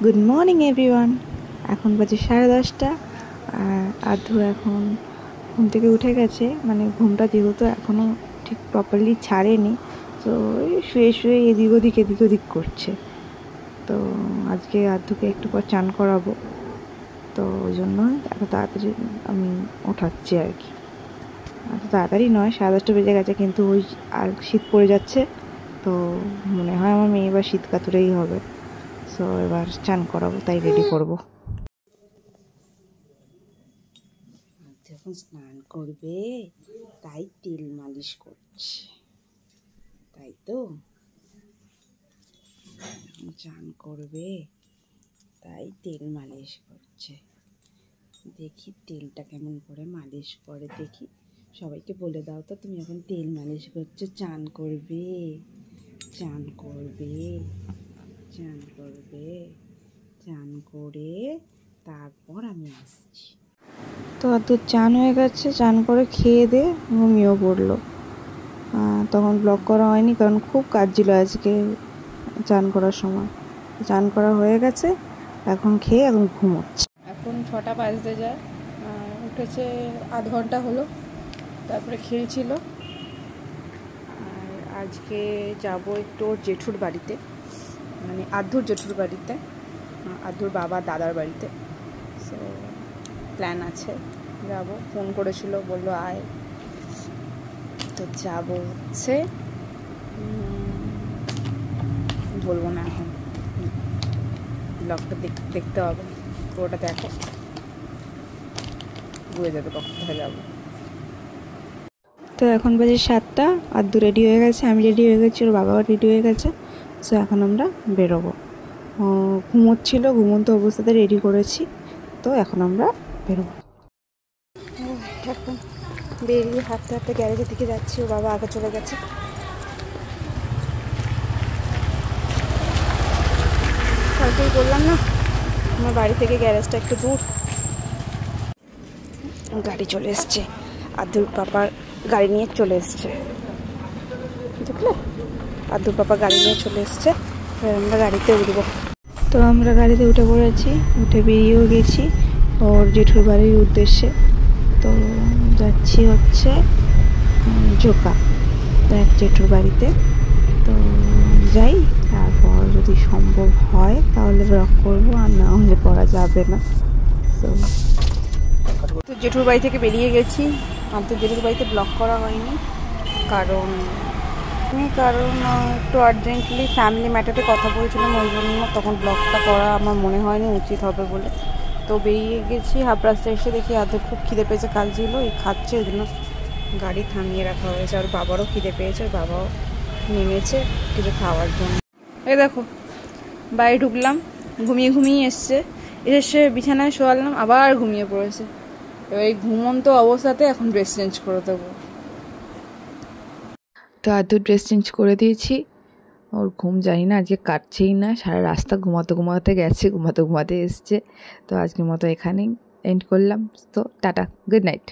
Good morning everyone. এখন বাজে 10:30 আর আধু এখন ঘুম থেকে উঠে গেছে। মানে ঘুমটা যেহেতু এখনও ঠিক প্রপারলি ছাড়েনি, তো শুয়ে শুয়ে এদিক ওদিক করছে। তো আজকে আধুকে একটু পর চান করাবো, তো ওই জন্য এত তাড়াতাড়ি আমি ওঠাচ্ছি আর কি। এত তাড়াতাড়ি নয়, 10:30 বেজে গেছে, কিন্তু ওই আর শীত পড়ে যাচ্ছে, তো মনে হয় আমার মেয়ে এবার শীত কাতুরেই হবে। সো এবার চান করাবো, তাই রেডি করব। যখন স্নান করবে তাই তেল মালিশ করছে, তাই তো। চান করবে তাই তেল মালিশ করছে। দেখি তেলটা কেমন করে মালিশ করে দেখি। সবাইকে বলে দাও তো, তুমি এখন তেল মালিশ করছো, চান করবে, চান করবে, চান করবে, চান করে তারপর আমি আসছি। তো আধুর চান হয়ে গেছে, চান করে খেয়ে দিয়ে ঘুমিয়েও পড়লো। তখন ব্লগ করা হয়নি, কারণ খুব কাজ ছিল আজকে চান করার সময়। চান করা হয়ে গেছে, এখন খেয়ে এখন ঘুমোচ্ছে। এখন 6টা বাজতে যায়, উঠেছে আধ ঘন্টা হলো, তারপরে খেলছিল। আর আজকে যাব একটু ওর জেঠুর বাড়িতে, মানে আদ্ধুর জেঠুর বাড়িতে, আদ্ধুর বাবা দাদার বাড়িতে। সো প্ল্যান আছে, যাব। ফোন করেছিল, বললো আয়, তো যাব। হচ্ছে বলবো না এখন, ব্লগটা দেখতে হবে, পুরোটা দেখো, বুঝে যাবে কোথায় যাবো। তো এখন বাজে 7টা, আধু রেডি হয়ে গেছে, আমি রেডি হয়ে গেছি, ওর বাবাও রেডি হয়ে গেছে। সো এখন আমরা বেরোবো। ঘুমোচ্ছিল, ঘুমন্ত অবস্থাতে রেডি করেছি, তো এখন আমরা বেরোবো। এখন বেরিয়ে হাঁটতে হাঁটতে গ্যারেজের দিকে যাচ্ছি, ও বাবা আগে চলে গেছে। কালকেই বললাম না, আমার বাড়ি থেকে গ্যারেজটা একটু দূর। গাড়ি চলে এসছে, আদুর পাপার গাড়ি নিয়ে চলে এসছে, দেখলে? আদুর পাপা গাড়ি নিয়ে চলে এসছে, আমরা গাড়িতে উঠবো। তো আমরা গাড়িতে উঠে পড়েছি, উঠে বেরিয়েও গেছি ওর জেঠুর বাড়ির উদ্দেশ্যে। তো যাচ্ছি হচ্ছে জোকা এক জেঠুর বাড়িতে। তো যাই, তারপর যদি সম্ভব হয় তাহলে ব্লগ করবো, আর না হলে করা যাবে না। তো জেঠুর বাড়ি থেকে বেরিয়ে গেছি, তো জেঠুর বাড়িতে ব্লগ করা হয়নি, কারণ একটু আর্জেন্টলি ফ্যামিলি ম্যাটারে কথা বলছিলাম, ওই জন্য তখন ব্লগটা করা আমার মনে হয়নি উচিত হবে বলে। তো বেরিয়ে গেছি, হাফ রাস্তায় এসে দেখি আদৌ খুব খিদে পেয়েছে, কাল ছিল এই খাচ্ছে, ওই জন্য গাড়ি থামিয়ে রাখা হয়েছে। আর বাবারও খিদে পেয়েছে, আর বাবাও নেমেছে কিছু খাওয়ার জন্য। এই দেখো, বাড়ি ঢুকলাম, ঘুমিয়ে এসে বিছানায় শোয়ালাম, আবার ঘুমিয়ে পড়েছে। এবার এই ঘুমন্ত অবস্থাতে এখন ড্রেস চেঞ্জ করে দেবো। তো আধুর ড্রেস চেঞ্জ করে দিয়েছি, ওর ঘুম জানি না আজকে কাটছেই না, সারা রাস্তা ঘুমাতে গেছে, ঘুমাতে এসছে। তো আজকের মতো এখানেই এন্ড করলাম। তো টাটা, গুড নাইট।